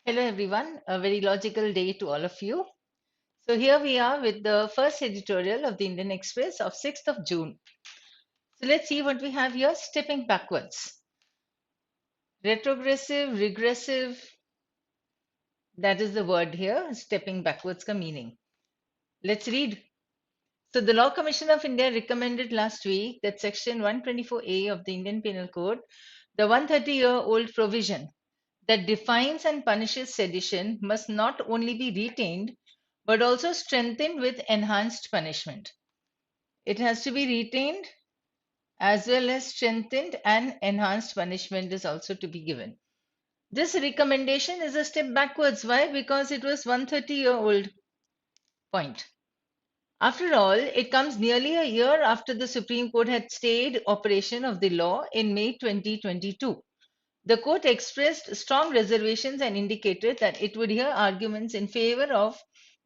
Hello, everyone. A very logical day to all of you. So, here we are with the first editorial of the Indian Express of 6th of June. So, let's see what we have here stepping backwards. Retrogressive, regressive, that is the word here, stepping backwards ka meaning. Let's read. So, the Law Commission of India recommended last week that Section 124A of the Indian Penal Code, the 130-year-old provision that defines and punishes sedition, must not only be retained but also strengthened with enhanced punishment. It has to be retained as well as strengthened, and enhanced punishment is also to be given. This recommendation is a step backwards. Why? Because it was 130-year-old point. After all, it comes nearly a year after the Supreme Court had stayed operation of the law in May 2022. The court expressed strong reservations and indicated that it would hear arguments in favor of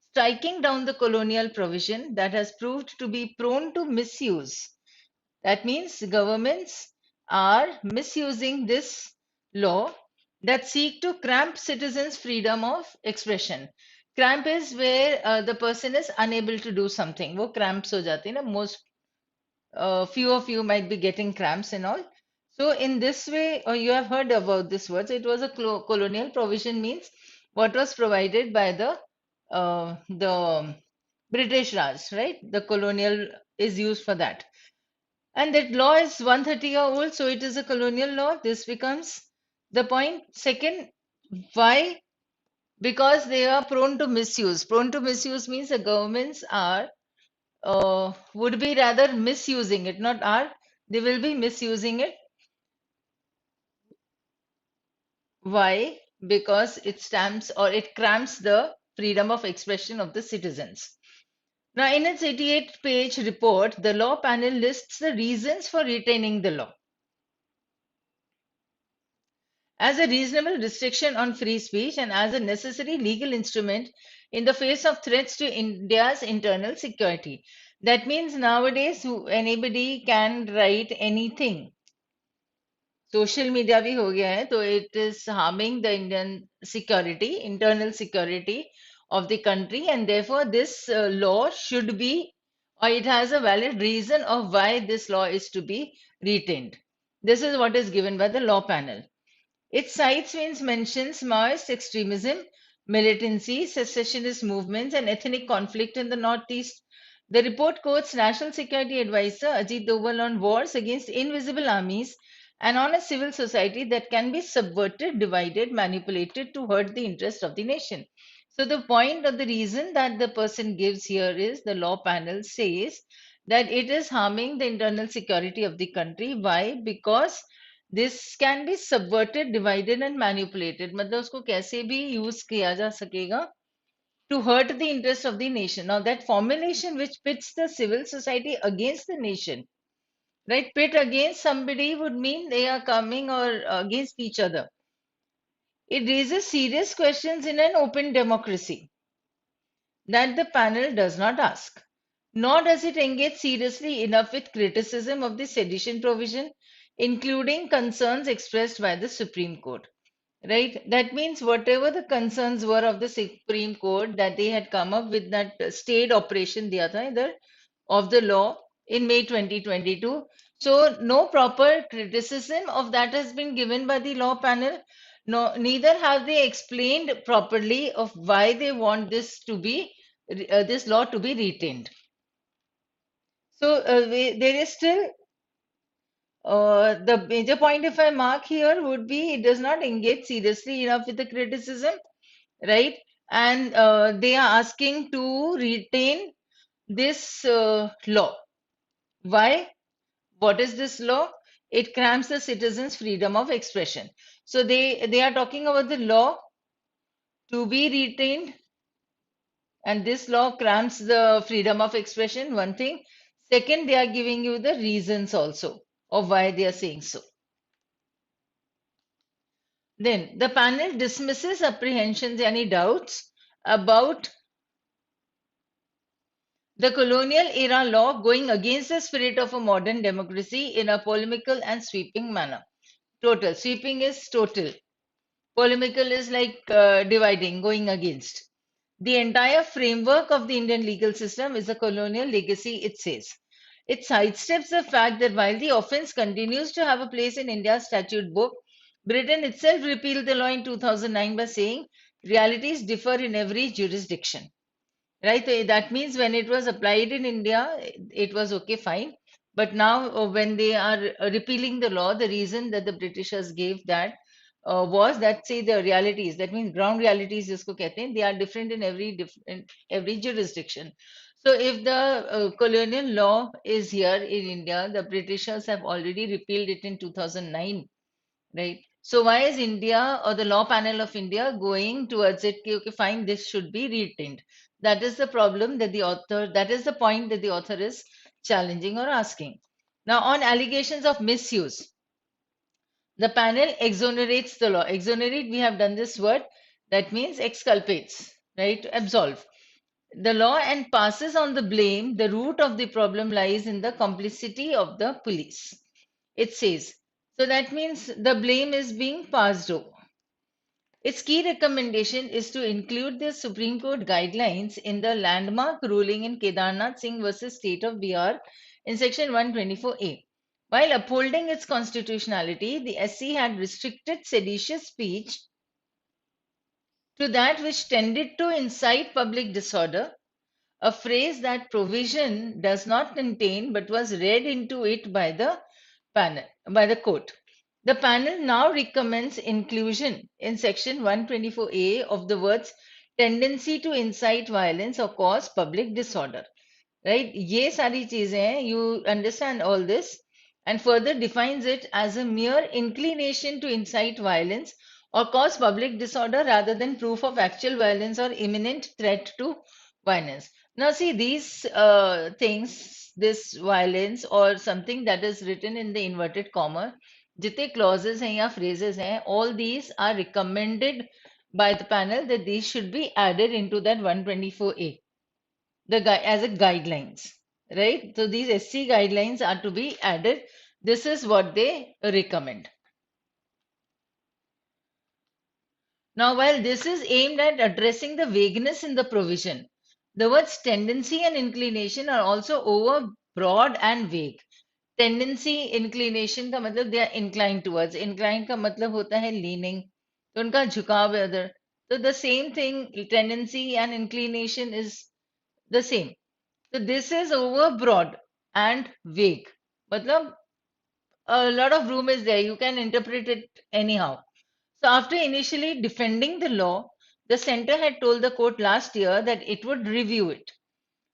striking down the colonial provision that has proved to be prone to misuse. That means governments are misusing this law that seek to cramp citizens' freedom of expression. Cramp is where the person is unable to do something. वो cramps हो जाते हैं ना. Most few of you might be getting cramps and all. So in this way, you have heard about this word. So it was a colonial provision, means what was provided by the British Raj, right? The colonial is used for that. And that law is 130-year-old, so it is a colonial law. This becomes the point. Second, why? Because they are prone to misuse. Prone to misuse means the governments are would be rather misusing it, not are, they will be misusing it. Why? Because it stamps or it cramps the freedom of expression of the citizens. Now, in its 88-page report, the law panel lists the reasons for retaining the law. As a reasonable restriction on free speech and as a necessary legal instrument in the face of threats to India's internal security. That means nowadays anybody can write anything. Social media भी हो गया है, so it is harming the Indian security, internal security of the country, and therefore this law should be, or it has a valid reason of why this law is to be retained. This is what is given by the law panel. It cites means mentions Maoist extremism, militancy, secessionist movements, and ethnic conflict in the Northeast. The report quotes National Security Advisor Ajit Doval on wars against invisible armies and on a civil society that can be subverted, divided, manipulated to hurt the interest of the nation. So, the point or the reason that the person gives here is the law panel says that it is harming the internal security of the country. Why? Because this can be subverted, divided and manipulated. मतलब उसको कैसे भी use किया जा सकेगा to hurt the interest of the nation. Now that formulation which pits the civil society against the nation, right? Pit against somebody would mean they are coming or against each other. It raises serious questions in an open democracy that the panel does not ask. Nor does it engage seriously enough with criticism of the sedition provision, including concerns expressed by the Supreme Court. Right? That means whatever the concerns were of the Supreme Court that they had come up with that state operation diya tha idhar, of the law in May 2022. So no proper criticism of that has been given by the law panel. No, neither have they explained properly of why they want this to be this law to be retained. So there is still the major point, if I mark here, would be it does not engage seriously enough with the criticism, right? And they are asking to retain this law. Why? What is this law? It cramps the citizens' freedom of expression. So they are talking about the law to be retained, and this law cramps the freedom of expression, one thing. Second, they are giving you the reasons also of why they are saying so. Then the panel dismisses apprehensions, any doubts about the colonial era law going against the spirit of a modern democracy in a polemical and sweeping manner. Total. Sweeping is total. Polemical is like dividing, going against. The entire framework of the Indian legal system is a colonial legacy, it says. It sidesteps the fact that while the offense continues to have a place in India's statute book, Britain itself repealed the law in 2009 by saying realities differ in every jurisdiction. Right, that means when it was applied in India, it was okay, fine. But now, when they are repealing the law, the reason that the Britishers gave that was that, say, the realities, that means ground realities, jisko kehte hain, they are different in every jurisdiction. So, if the colonial law is here in India, the Britishers have already repealed it in 2009. Right. So why is India or the law panel of India going towards it? Okay, fine, this should be retained. That is the problem that the author, that is the point that the author is challenging or asking. Now, on allegations of misuse, the panel exonerates the law. Exonerate, we have done this word, that means exculpates, right? Absolve the law and passes on the blame. The root of the problem lies in the complicity of the police. It says, so that means the blame is being passed over. Its key recommendation is to include the Supreme Court guidelines in the landmark ruling in Kedarnath Singh versus State of Bihar in section 124A. While upholding its constitutionality, the SC had restricted seditious speech to that which tended to incite public disorder, a phrase that provision does not contain but was read into it by the court. The panel now recommends inclusion in section 124A of the words tendency to incite violence or cause public disorder. Right? ये सारी चीजें हैं, you understand all this, and further defines it as a mere inclination to incite violence or cause public disorder rather than proof of actual violence or imminent threat to violence. Now, see, these things, this violence or something that is written in the inverted comma, जितने clauses हैं या phrases हैं, all these are recommended by the panel that these should be added into that 124A as a guidelines, right? So these SC guidelines are to be added. This is what they recommend. Now, while this is aimed at addressing the vagueness in the provision, the words tendency and inclination are also over broad and vague. Tendency, inclination का मतलब they are inclined towards. Inclined का मतलब होता है leaning. तो उनका झुकाव है उधर. So the same thing, tendency and inclination is the same. So this is over broad and vague. मतलब a lot of room is there. You can interpret it anyhow. So after initially defending the law, the center had told the court last year that it would review it.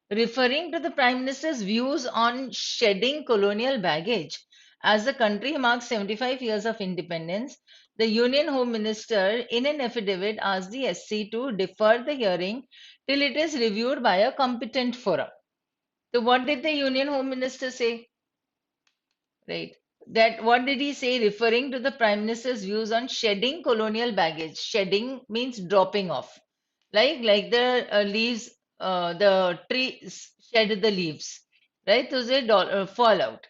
Referring to the Prime Minister's views on shedding colonial baggage, as the country marks 75 years of independence, the Union Home Minister, in an affidavit, asked the SC to defer the hearing till it is reviewed by a competent forum. So, what did the Union Home Minister say? Right. That what did he say referring to the Prime Minister's views on shedding colonial baggage? Shedding means dropping off. Like the leaves, the trees shed the leaves, right? So they fall out.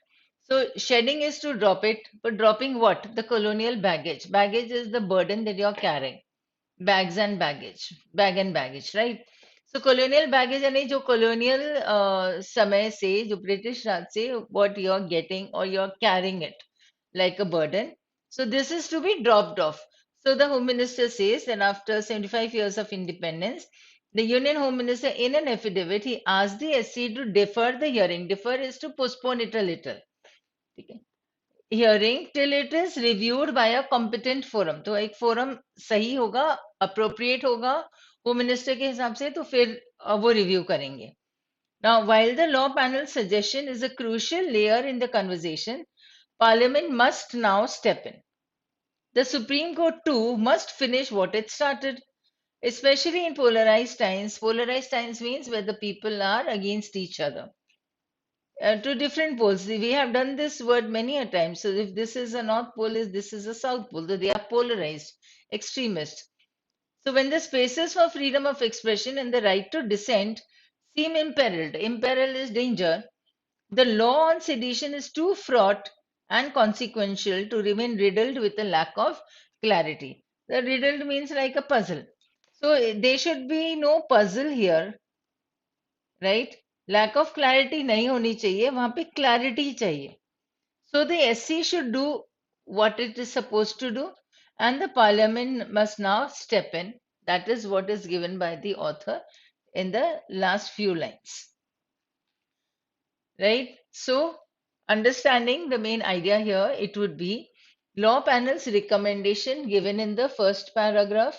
So shedding is to drop it, but dropping what? The colonial baggage. Baggage is the burden that you're carrying. Bags and baggage, bag and baggage, right? So colonial baggage यानी जो colonial समय से जो British राज से what you're getting or you're carrying it like a burden. So this is to be dropped off. So the Home Minister says that after 75 years of independence, the Union Home Minister in an affidavit he asked the SC to defer the hearing. Defer is to postpone it a little. ठीक है? Hearing till it is reviewed by a competent forum. तो एक forum सही होगा, appropriate होगा, home minister के हिसाब से तो फिर वो review करेंगे. Now, while the law panel's suggestion is a crucial layer in the conversation, Parliament must now step in. The Supreme Court too must finish what it started, especially in polarized times. Polarized times means where the people are against each other. To different poles. We have done this word many a time. So if this is a North Pole, this is a South Pole. So they are polarized, extremist. So when the spaces for freedom of expression and the right to dissent seem imperiled, imperil is danger, the law on sedition is too fraught and consequential to remain riddled with a lack of clarity. The riddled means like a puzzle. So there should be no puzzle here, right? Lack of clarity नहीं होनी चाहिए, वहां पे clarity चाहिए. So the SC should do what it is supposed to do, and the parliament must now step in. That is what is given by the author in the last few lines, right? So, understanding the main idea here, it would be law panel's recommendation given in the first paragraph.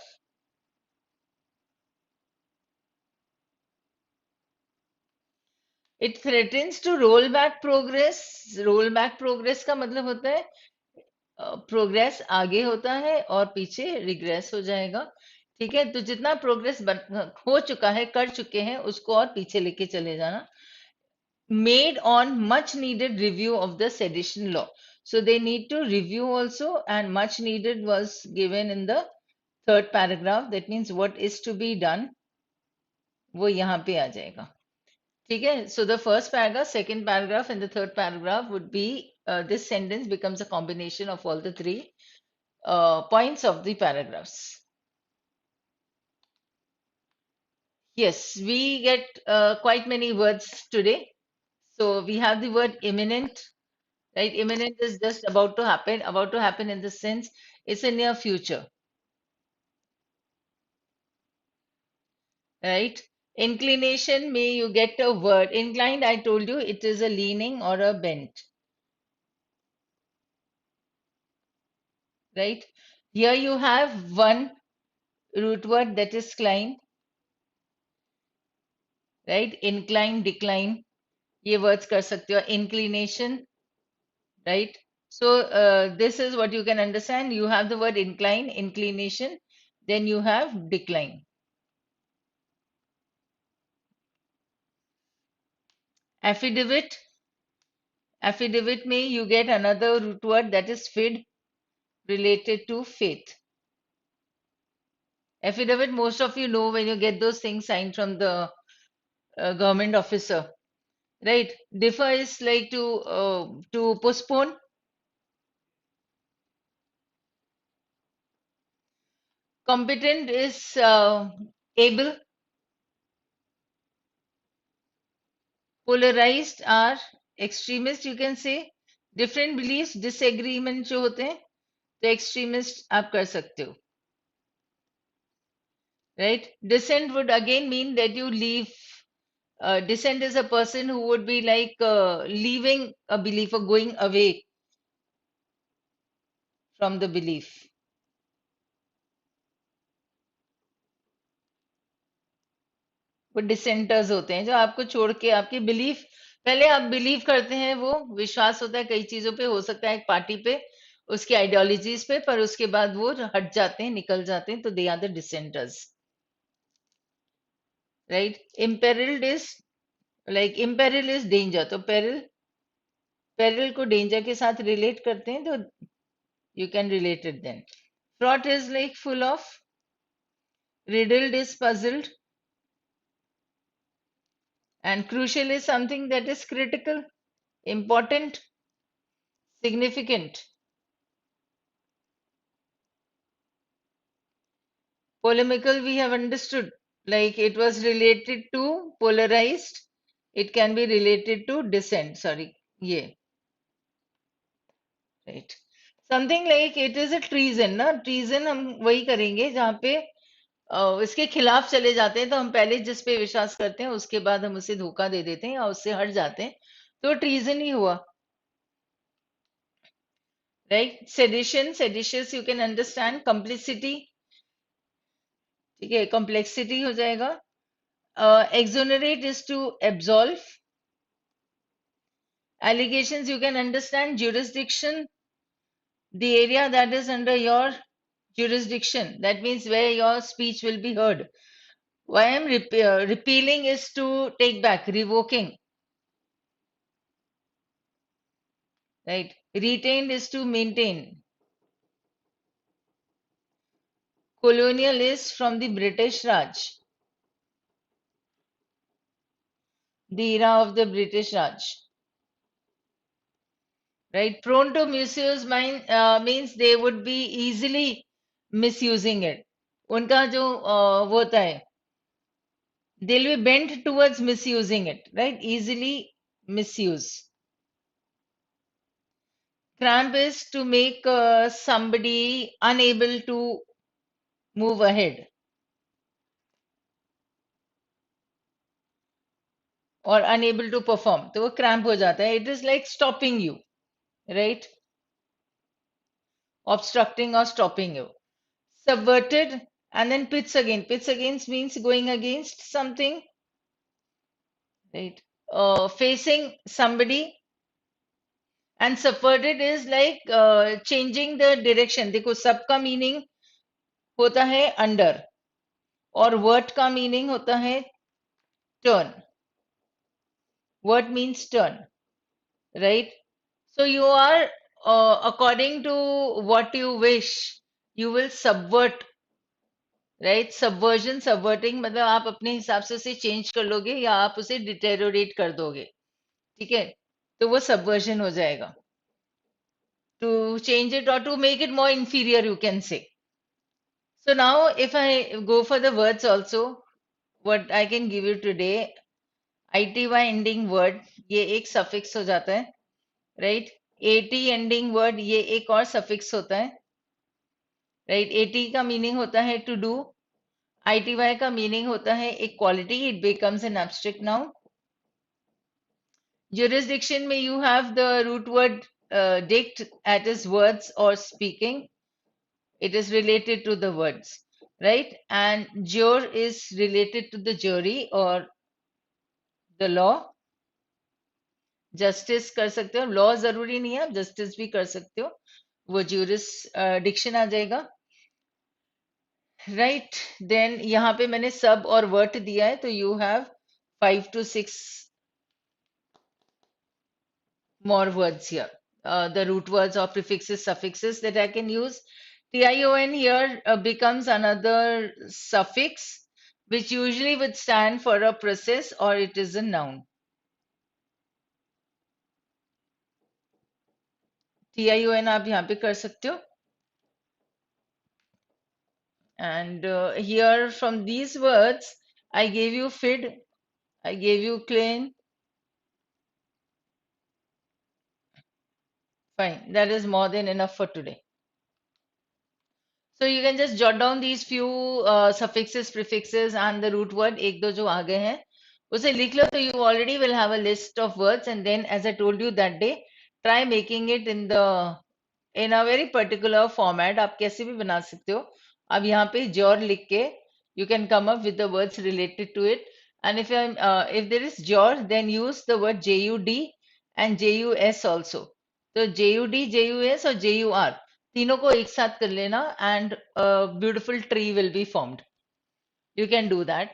It threatens to roll back progress. Roll back progress का मतलब होता है progress आगे होता है और पीछे regret हो जाएगा. ठीक है, तो जितना प्रोग्रेस हो चुका है, कर चुके हैं, उसको और पीछे लेके चले जाना. Made on much needed review of the sedition law. So they need to review also, and much needed was given in the third paragraph. That means what is to be done, वो यहाँ पे आ जाएगा. ठीक है, so the first paragraph, second paragraph, and the third paragraph would be this sentence becomes a combination of all the three points of the paragraphs. Yes, we get quite many words today. So we have the word imminent, right? Imminent is just about to happen in the sense it's a near future, right? Inclination, may you get a word. Inclined, I told you, it is a leaning or a bent, right? Here you have one root word that is climb, right? Incline, decline. ये words कर सकते हो. Inclination, right? So this is what you can understand. You have the word incline, inclination, then you have decline. Affidavit, affidavit may you get another root word that is fid, related to faith. Affidavit, most of you know when you get those things signed from the government officer, right? Defer is like to postpone. Competent is able. Polarized are extremist, you can say. Different beliefs, disagreement जो होते हैं, तो extremist आप कर सकते हो, right? Dissent would again mean that you leave. Dissent is a person who would be like leaving a belief or going away from the belief. वो dissenters होते हैं जो आपको छोड़ के आपकी बिलीफ, पहले आप बिलीव करते हैं, वो विश्वास होता है कई चीजों पे, हो सकता है एक पार्टी पे, उसकी आइडियोलॉजीज पे, पर उसके बाद वो हट जाते हैं, निकल जाते हैं, तो they are the dissenters, right? Imperilled is like imperil is danger, तो पेरिल, पेरिल को डेंजर के साथ रिलेट करते हैं, तो you can relate it then. Fraught is like full of, riddled is puzzled, and crucial is something that is critical, important, significant. Polemical, we have understood, like it was related to polarized, it can be related to dissent. Sorry, yeah, right. Something like it is a treason, ना? Treason हम वही करेंगे जहाँ पे इसके खिलाफ चले जाते हैं, तो हम पहले जिस पे विश्वास करते हैं उसके बाद हम उसे धोखा दे देते हैं या उससे हट जाते हैं, तो ट्रीजन ही हुआ, right? Sedition, seditious you can understand. कम्प्लिसिटी, ठीक है, कॉम्प्लेक्सिटी हो जाएगा. Exonerate is to absolve. Allegations, you can understand. Jurisdiction, the area that is under your jurisdiction. That means where your speech will be heard. Why I'm repealing is to take back, revoking. Right? Retained is to maintain. Colonial is from the British Raj, the era of the British Raj. Right? Prone to misuse means they would be easily misusing it. उनका जो वो होता है, they'll be bent towards misusing it, right? Easily misuse. Cramp is to make somebody unable to move ahead or unable to perform. तो वो cramp हो जाता है. It is like stopping you, right? Obstructing or stopping you. Subverted and then pits again. Pits against means going against something, right? Facing somebody. And subverted is like changing the direction. देखो sub का meaning होता है under और vert का meaning होता है turn. Vert means turn, right? So you are according to what you wish, you will subvert, right? Subversion, subverting मतलब आप अपने हिसाब से उसे change कर लोगे या आप उसे deteriorate कर दोगे, ठीक है? तो वो subversion हो जाएगा. To change it or to make it more inferior, you can say. So now if I go for the words also, what I can give you today, ity ending word, ये एक suffix हो जाता है, right? at ending word, ये एक और suffix होता है, right? at का meaning होता है to do, ity का meaning होता है एक quality, it becomes an abstract noun. Jurisdiction में you have the root word dict, that is words or speaking. It is related to the words, right? And jure is related to the jury or the law. Justice कर सकते हो, law जरूरी नहीं है, आप justice भी कर सकते हो, वो jurisdiction आ जाएगा, right? Then यहाँ पे मैंने sub और vert दिया है, तो you have 5 to 6 more words here. The root words or prefixes, suffixes that I can use. TION here becomes another suffix which usually would stand for a process or it is a noun. TION आप यहाँ पे कर सकते हो. And here from these words, I gave you fid, I gave you clean. Fine, that is more than enough for today. So you can just jot down these few suffixes, prefixes and the root word, एक दो जो आ गए हैं, उसे लिख लो, तो you already will have a list of words, and then as I told you that day, try making it in a very particular format. आप कैसे भी बना सकते हो. अब यहाँ पे jor लिख के you can come up with the words related to it, and if there is jor, then use the word JUD and JUS also. तो JUD, JUS और JUR तीनों को एक साथ कर लेना and a beautiful tree will be formed. You can do that.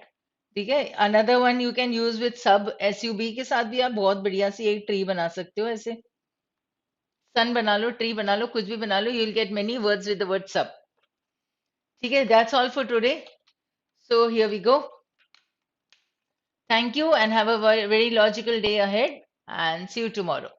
ठीक है. Another one you can use with sub, SUB के साथ भी आप बहुत बढ़िया सी एक ट्री बना सकते हो ऐसे. सन बना लो, ट्री बना लो, कुछ भी बना लो, you'll get many words with the word sub. ठीक है. That's all for today. So here we go. Thank you and have a very, very logical day ahead and see you tomorrow.